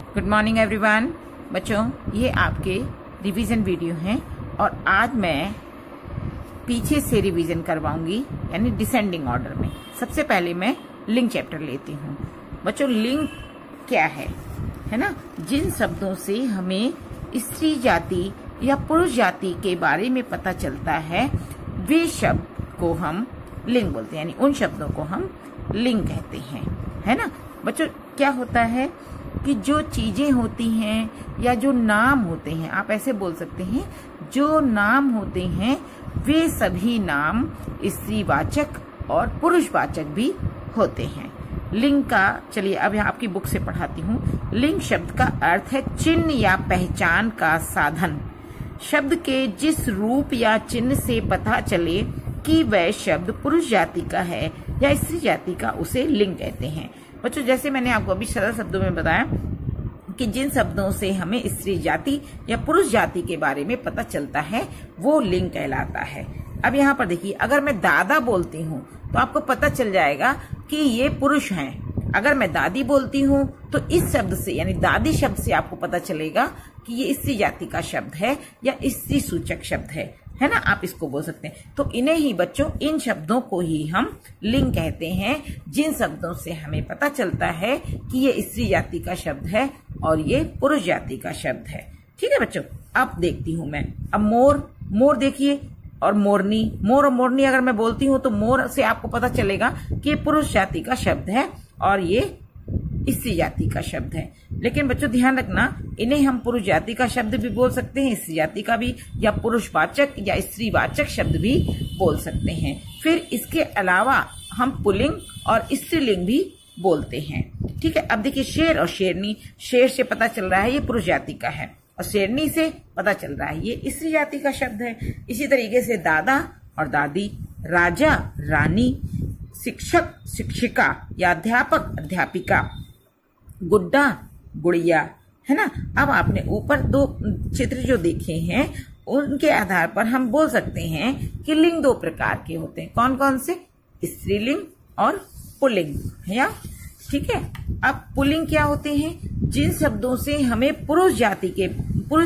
Good morning everyone. बच्चों, ये आपके रिवीजन वीडियो हैं और आज मैं पीछे से रिवीजन करवाऊंगी, यानी डिसेंडिंग ऑर्डर में। सबसे पहले मैं लिंग चैप्टर लेती हूँ। बच्चों, लिंग क्या है ना? जिन शब्दों से हमें स्त्री जाति या पुरुष जाति के बारे में पता चलता है वे शब्द को हम लिंग बोलते हैं, यानी उन शब्दों को हम लिंग कहते हैं, है ना? बच्चों, क्या होता है कि जो चीजें होती हैं या जो नाम होते हैं, आप ऐसे बोल सकते हैं, जो नाम होते हैं वे सभी नाम स्त्रीवाचक और पुरुषवाचक भी होते हैं। लिंग का, चलिए अब यहाँ आपकी बुक से पढ़ाती हूँ। लिंग शब्द का अर्थ है चिन्ह या पहचान का साधन। शब्द के जिस रूप या चिन्ह से पता चले कि वह शब्द पुरुष जाति का है या स्त्री जाति का, उसे लिंग कहते हैं। बच्चों, जैसे मैंने आपको अभी सरल शब्दों में बताया कि जिन शब्दों से हमें स्त्री जाति या पुरुष जाति के बारे में पता चलता है वो लिंग कहलाता है। अब यहाँ पर देखिए, अगर मैं दादा बोलती हूँ तो आपको पता चल जाएगा कि ये पुरुष हैं। अगर मैं दादी बोलती हूँ तो इस शब्द से, यानी दादी शब्द से आपको पता चलेगा कि ये स्त्री जाति का शब्द है या स्त्री सूचक शब्द है ना? आप इसको बोल सकते हैं। तो इन्हें ही बच्चों, इन शब्दों को ही हम लिंग कहते हैं, जिन शब्दों से हमें पता चलता है कि ये स्त्री जाति का शब्द है और ये पुरुष जाति का शब्द है। ठीक है बच्चों, अब देखती हूँ मैं। अब मोर देखिए, और मोरनी, मोर और मोरनी अगर मैं बोलती हूँ तो मोर से आपको पता चलेगा कि ये पुरुष जाति का शब्द है और ये स्त्री जाति का शब्द है। लेकिन बच्चों ध्यान रखना, इन्हें हम पुरुष जाति का शब्द भी बोल सकते हैं, स्त्री जाति का भी, या पुरुषवाचक या स्त्रीवाचक शब्द भी बोल सकते हैं। फिर इसके अलावा हम पुल्लिंग और स्त्रीलिंग भी बोलते हैं। ठीक है, अब देखिए, शेर और शेरनी, शेर से पता चल रहा है ये पुरुष जाति का है और शेरनी से पता चल रहा है ये स्त्री जाति का शब्द है। इसी तरीके से दादा और दादी, राजा, रानी, शिक्षक, शिक्षिका या अध्यापक, अध्यापिका, गुड्डा, गुड़िया, है ना? अब आपने ऊपर दो चित्र जो देखे हैं उनके आधार पर हम बोल सकते हैं कि लिंग दो प्रकार के होते हैं। कौन कौन से? स्त्रीलिंग और पुल्लिंग, है या? ठीक है। अब पुल्लिंग क्या होते हैं? जिन शब्दों से हमें पुरुष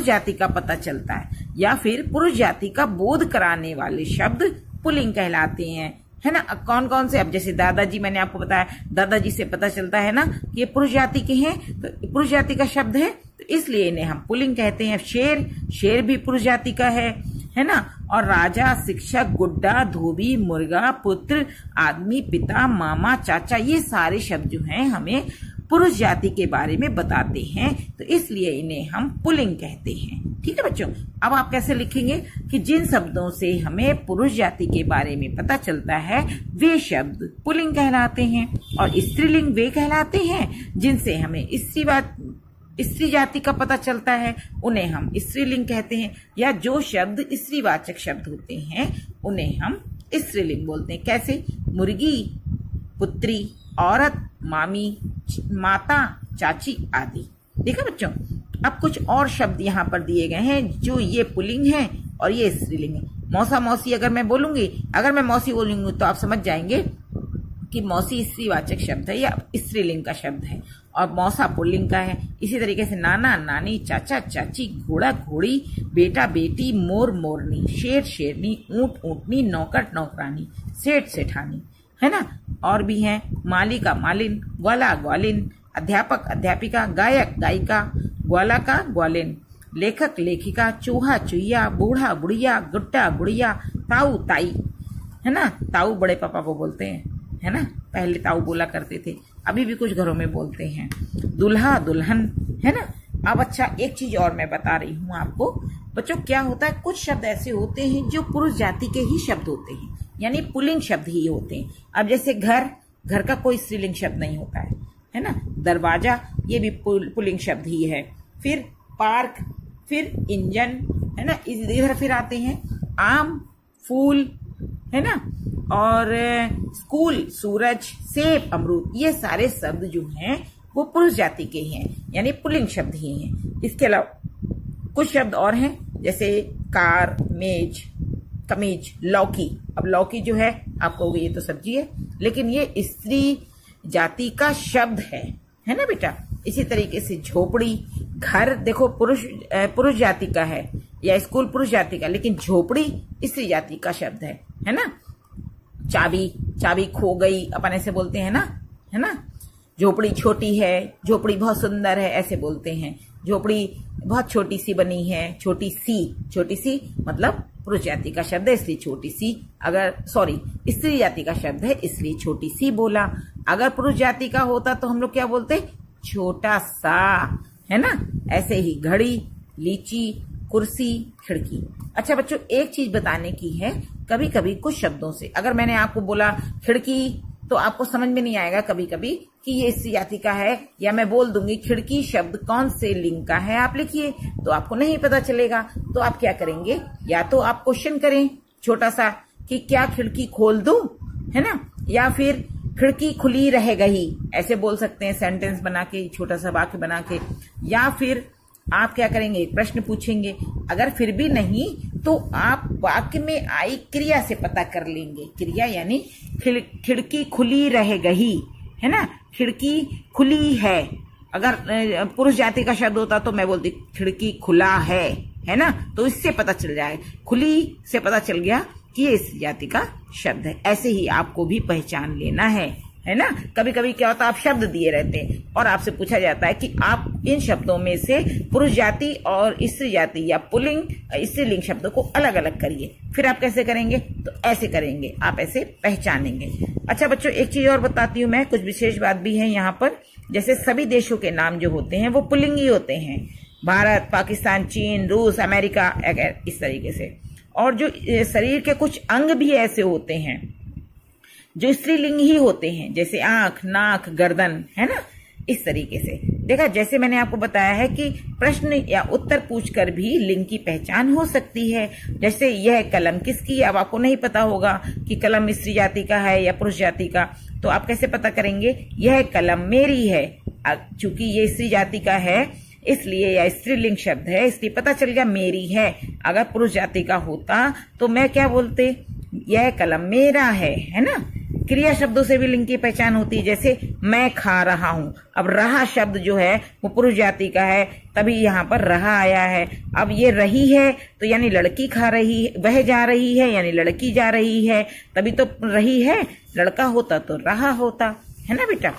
जाति का पता चलता है या फिर पुरुष जाति का बोध कराने वाले शब्द पुल्लिंग कहलाते हैं, है ना? कौन कौन से? अब जैसे दादाजी, मैंने आपको बताया, दादाजी से पता चलता है ना कि ये पुरुष जाति के हैं, तो पुरुष जाति का शब्द है, तो इसलिए इन्हें हम पुल्लिंग कहते हैं। शेर भी पुरुष जाति का है ना? और राजा, शिक्षक, गुड्डा, धोबी, मुर्गा, पुत्र, आदमी, पिता, मामा, चाचा, ये सारे शब्द जो हैं हमें पुरुष जाति के बारे में बताते हैं, तो इसलिए इन्हें हम पुल्लिंग कहते हैं। ठीक है बच्चों, अब आप कैसे लिखेंगे कि जिन शब्दों से हमें पुरुष जाति के बारे में पता चलता है वे शब्द पुल्लिंग कहलाते हैं, और स्त्रीलिंग वे कहलाते हैं जिनसे हमें स्त्री जाति का पता चलता है, उन्हें हम स्त्रीलिंग कहते हैं। या जो शब्द स्त्रीवाचक शब्द होते हैं उन्हें हम स्त्रीलिंग बोलते हैं। कैसे? मुर्गी, पुत्री, औरत, मामी, माता, चाची आदि। देखा बच्चों, अब कुछ और शब्द यहाँ पर दिए गए हैं जो ये पुल्लिंग है और ये स्त्रीलिंग है। मौसा, मौसी अगर मैं बोलूंगी, अगर मैं मौसी बोलूंगी तो आप समझ जाएंगे कि मौसी स्त्रीवाचक शब्द है या स्त्रीलिंग का शब्द है, और मौसा पुल्लिंग का है। इसी तरीके से नाना, नानी, चाचा, चाची, घोड़ा, घोड़ी, बेटा, बेटी, मोर, मोरनी, शेर, शेरनी, ऊंट, ऊंटनी, नौकर, नौकरानी, सेठ, सेठानी, है ना? और भी हैं मालिका, मालिन, ग्वाला, ग्वालिन, अध्यापक, अध्यापिका, गायक, गायिका, ग्वाला का ग्वालिन, लेखक, लेखिका, चूहा, चुहिया, बूढ़ा, बुढ़िया, गुड्डा, गुड़िया, ताऊ, ताई, है ना? ताऊ बड़े पापा को बोलते हैं, है ना? पहले ताऊ बोला करते थे, अभी भी कुछ घरों में बोलते हैं। दूल्हा, दुल्हन, है ना? अब अच्छा, एक चीज और मैं बता रही हूँ आपको बच्चों, क्या होता है, कुछ शब्द ऐसे होते हैं जो पुरुष जाति के ही शब्द होते हैं, यानी पुल्लिंग शब्द ही होते हैं। अब जैसे घर का कोई स्त्रीलिंग शब्द नहीं होता है ना? दरवाजा, ये भी पुल्लिंग शब्द ही है। फिर पार्क, फिर इंजन, है ना? इधर फिर आते हैं आम, फूल, है ना? और स्कूल, सूरज, सेब, अमरूद, ये सारे शब्द जो हैं वो पुरुष जाति के हैं, यानी पुल्लिंग शब्द ही हैं। इसके अलावा कुछ शब्द और हैं, जैसे कार, मेज, कमीज, लौकी। अब लौकी जो है आपको, ये तो सब्जी है, लेकिन ये स्त्री जाति का शब्द है ना बेटा? इसी तरीके से झोपड़ी, घर देखो पुरुष जाति का है, या स्कूल पुरुष जाति का, लेकिन झोपड़ी स्त्री जाति का शब्द है ना। चाबी खो गई अपन ऐसे बोलते हैं ना, है ना। झोपड़ी छोटी है, झोपड़ी बहुत सुंदर है, ऐसे बोलते हैं। झोपड़ी बहुत छोटी सी बनी है, छोटी सी मतलब पुरुष जाति का शब्द है इसलिए छोटी सी। स्त्री जाति का शब्द है इसलिए छोटी सी बोला। अगर पुरुष जाति का होता तो हम लोग क्या बोलते, छोटा सा, है ना। ऐसे ही घड़ी, लीची, कुर्सी, खिड़की। अच्छा बच्चों, एक चीज बताने की है, कभी कभी कुछ शब्दों से अगर मैंने आपको बोला खिड़की तो आपको समझ में नहीं आएगा कभी कभी कि ये स्त्री जाति का है, या मैं बोल दूंगी खिड़की शब्द कौन से लिंग का है आप लिखिए, तो आपको नहीं पता चलेगा। तो आप क्या करेंगे, या तो आप क्वेश्चन करें छोटा सा कि क्या खिड़की खोल दूं, है ना, या फिर खिड़की खुली रहेगा ही, ऐसे बोल सकते हैं सेंटेंस बना के, छोटा सा वाक्य बना के। या फिर आप क्या करेंगे, प्रश्न पूछेंगे। अगर फिर भी नहीं तो आप वाक्य में आई क्रिया से पता कर लेंगे। क्रिया यानी खिड़की खुली रहेगा ही, है ना, खिड़की खुली है। अगर पुरुष जाति का शब्द होता तो मैं बोलती खिड़की खुला है ना, तो इससे पता चल जाए, खुली से पता चल गया कि ये इस जाति का शब्द है। ऐसे ही आपको भी पहचान लेना है ना। कभी कभी क्या होता है, आप शब्द दिए रहते हैं और आपसे पूछा जाता है कि आप इन शब्दों में से पुरुष जाति और स्त्री जाति या पुल्लिंग स्त्रीलिंग शब्दों को अलग अलग करिए। फिर आप कैसे करेंगे, तो ऐसे करेंगे, आप ऐसे पहचानेंगे। अच्छा बच्चों, एक चीज और बताती हूँ मैं, कुछ विशेष बात भी है यहाँ पर। जैसे सभी देशों के नाम जो होते हैं वो पुल्लिंग ही होते हैं, भारत, पाकिस्तान, चीन, रूस, अमेरिका, इस तरीके से। और जो शरीर के कुछ अंग भी ऐसे होते हैं जो स्त्रीलिंग ही होते हैं, जैसे आंख, नाक, गर्दन, है ना, इस तरीके से। देखा, जैसे मैंने आपको बताया है कि प्रश्न या उत्तर पूछकर भी लिंग की पहचान हो सकती है। जैसे यह कलम किसकी, अब आपको नहीं पता होगा कि कलम स्त्री जाति का है या पुरुष जाति का, तो आप कैसे पता करेंगे, यह कलम मेरी है। चूंकि ये स्त्री जाति का है इसलिए, या स्त्रीलिंग शब्द है इसलिए पता चल गया मेरी है। अगर पुरुष जाति का होता तो मैं क्या बोलते, यह कलम मेरा है ना। क्रिया शब्दों से भी लिंग की पहचान होती है, जैसे मैं खा रहा हूं। अब रहा शब्द जो है वो पुरुष जाति का है, तभी यहाँ पर रहा आया है। अब ये रही है तो यानी लड़की खा रही है, वह जा रही है यानी लड़की जा रही है, तभी तो रही है। लड़का होता तो रहा होता, है ना बेटा।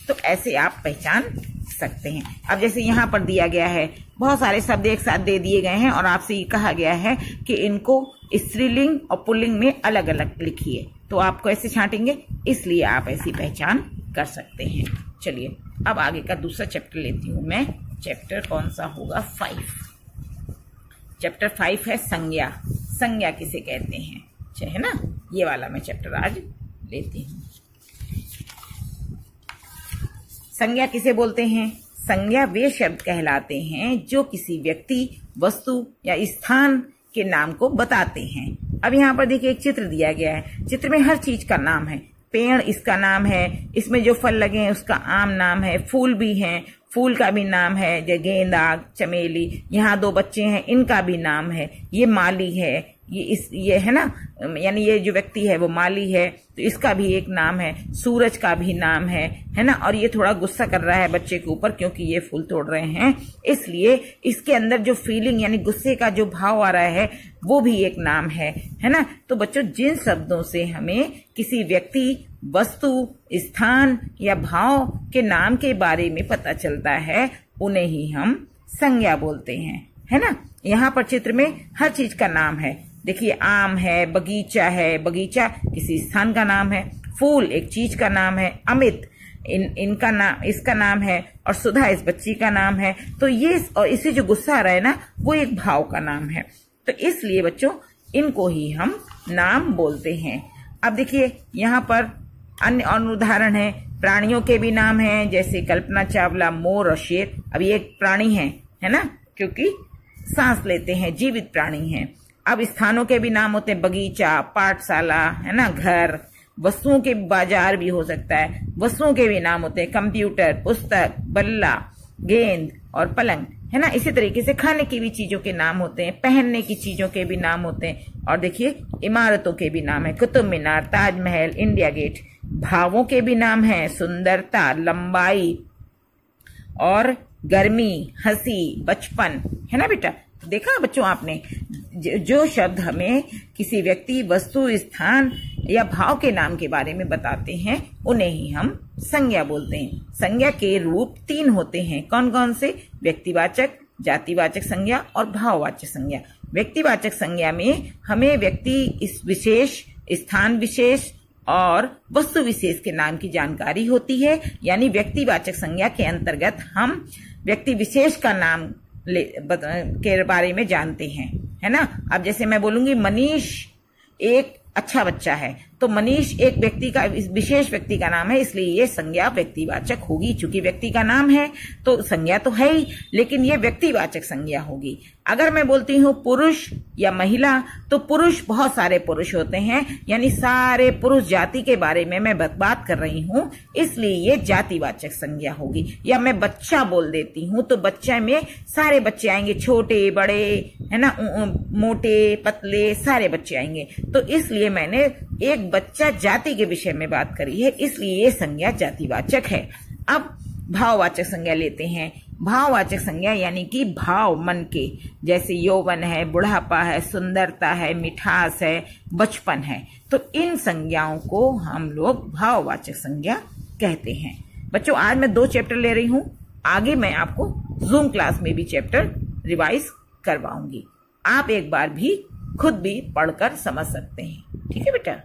तो ऐसे आप पहचान सकते हैं। अब जैसे यहाँ पर दिया गया है, बहुत सारे शब्द एक साथ दे दिए गए हैं और आपसे ये कहा गया है कि इनको स्त्रीलिंग और पुल्लिंग में अलग अलग लिखिए, तो आपको ऐसे छांटेंगे, इसलिए आप ऐसी पहचान कर सकते हैं। चलिए अब आगे का दूसरा चैप्टर लेती हूँ मैं। चैप्टर कौन सा होगा, 5। चैप्टर 5 है संज्ञा। संज्ञा किसे कहते हैं, है ना, ये वाला मैं चैप्टर आज लेती हूँ। संज्ञा किसे बोलते हैं, संज्ञा वे शब्द कहलाते हैं जो किसी व्यक्ति, वस्तु या स्थान के नाम को बताते हैं। अब यहाँ पर देखिए एक चित्र दिया गया है, चित्र में हर चीज का नाम है। पेड़ इसका नाम है, इसमें जो फल लगे हैं उसका आम नाम है, फूल भी हैं, फूल का भी नाम है, जैसे गेंदा, चमेली। यहाँ 2 बच्चे हैं, इनका भी नाम है। ये माली है, ये है ना, यानी ये जो व्यक्ति है वो माली है, तो इसका भी एक नाम है। सूरज का भी नाम है ना। और ये थोड़ा गुस्सा कर रहा है बच्चे के ऊपर क्योंकि ये फूल तोड़ रहे हैं, इसलिए इसके अंदर जो फीलिंग यानी गुस्से का जो भाव आ रहा है वो भी एक नाम है ना। तो बच्चों, जिन शब्दों से हमें किसी व्यक्ति, वस्तु, स्थान या भाव के नाम के बारे में पता चलता है उन्हें ही हम संज्ञा बोलते हैं, है ना। यहाँ पर चित्र में हर चीज का नाम है। देखिए आम है, बगीचा है, बगीचा किसी स्थान का नाम है, फूल एक चीज का नाम है, अमित इनका नाम, इसका नाम है, और सुधा इस बच्ची का नाम है। तो ये और इसे जो गुस्सा आ रहा है ना वो एक भाव का नाम है। तो इसलिए बच्चों इनको ही हम नाम बोलते हैं। अब देखिए यहाँ पर अन्य और उदाहरण है, प्राणियों के भी नाम हैं, जैसे कल्पना चावला, मोर और शेर। अब ये एक प्राणी है ना, क्योंकि सांस लेते हैं, जीवित प्राणी हैं। अब स्थानों के भी नाम होते हैं, बगीचा, पाठशाला, है ना, घर। वस्तुओं के बाजार भी हो सकता है, वस्तुओं के भी नाम होते हैं, कंप्यूटर, पुस्तक, बल्ला, गेंद और पलंग, है ना। इसी तरीके से खाने की भी चीजों के नाम होते हैं, पहनने की चीजों के भी नाम होते हैं। और देखिए इमारतों के भी नाम है, कुतुब मीनार, ताजमहल, इंडिया गेट। भावों के भी नाम है, सुंदरता, लंबाई और गर्मी, हंसी, बचपन, है ना बेटा। देखा बच्चों आपने, जो शब्द हमें किसी व्यक्ति, वस्तु, स्थान या भाव के नाम के बारे में बताते हैं उन्हें ही हम संज्ञा बोलते हैं। संज्ञा के रूप 3 होते हैं। कौन कौन से? व्यक्तिवाचक, जातिवाचक संज्ञा और भाववाचक संज्ञा। व्यक्तिवाचक संज्ञा में हमें व्यक्ति इस विशेष, स्थान विशेष और वस्तु विशेष के नाम की जानकारी होती है। यानी व्यक्तिवाचक संज्ञा के अंतर्गत हम व्यक्ति विशेष का नाम के बारे में जानते हैं, है ना। अब जैसे मैं बोलूंगी मनीष एक अच्छा बच्चा है, तो मनीष एक व्यक्ति का, विशेष व्यक्ति का नाम है, इसलिए ये संज्ञा व्यक्तिवाचक होगी। चूंकि व्यक्ति का नाम है तो संज्ञा तो है ही, लेकिन ये व्यक्तिवाचक संज्ञा होगी। अगर मैं बोलती हूँ पुरुष या महिला, तो पुरुष बहुत सारे पुरुष होते हैं, यानी सारे पुरुष जाति के बारे में मैं बात कर रही हूँ, इसलिए ये जातिवाचक संज्ञा होगी। या मैं बच्चा बोल देती हूँ तो बच्चे में सारे बच्चे आएंगे, छोटे बड़े, है ना, मोटे पतले, सारे बच्चे आएंगे। तो इसलिए मैंने एक बच्चा जाति के विषय में बात करी है, इसलिए ये संज्ञा जातिवाचक है। अब भाववाचक संज्ञा लेते हैं। भाववाचक संज्ञा यानी कि भाव मन के, जैसे यौवन है, बुढ़ापा है, सुंदरता है, मिठास है, बचपन है, तो इन संज्ञाओं को हम लोग भाववाचक संज्ञा कहते हैं। बच्चों आज मैं 2 चैप्टर ले रही हूँ, आगे मैं आपको जूम क्लास में भी चैप्टर रिवाइज करवाऊंगी। आप एक बार भी खुद भी पढ़कर समझ सकते हैं। ठीक है बेटा।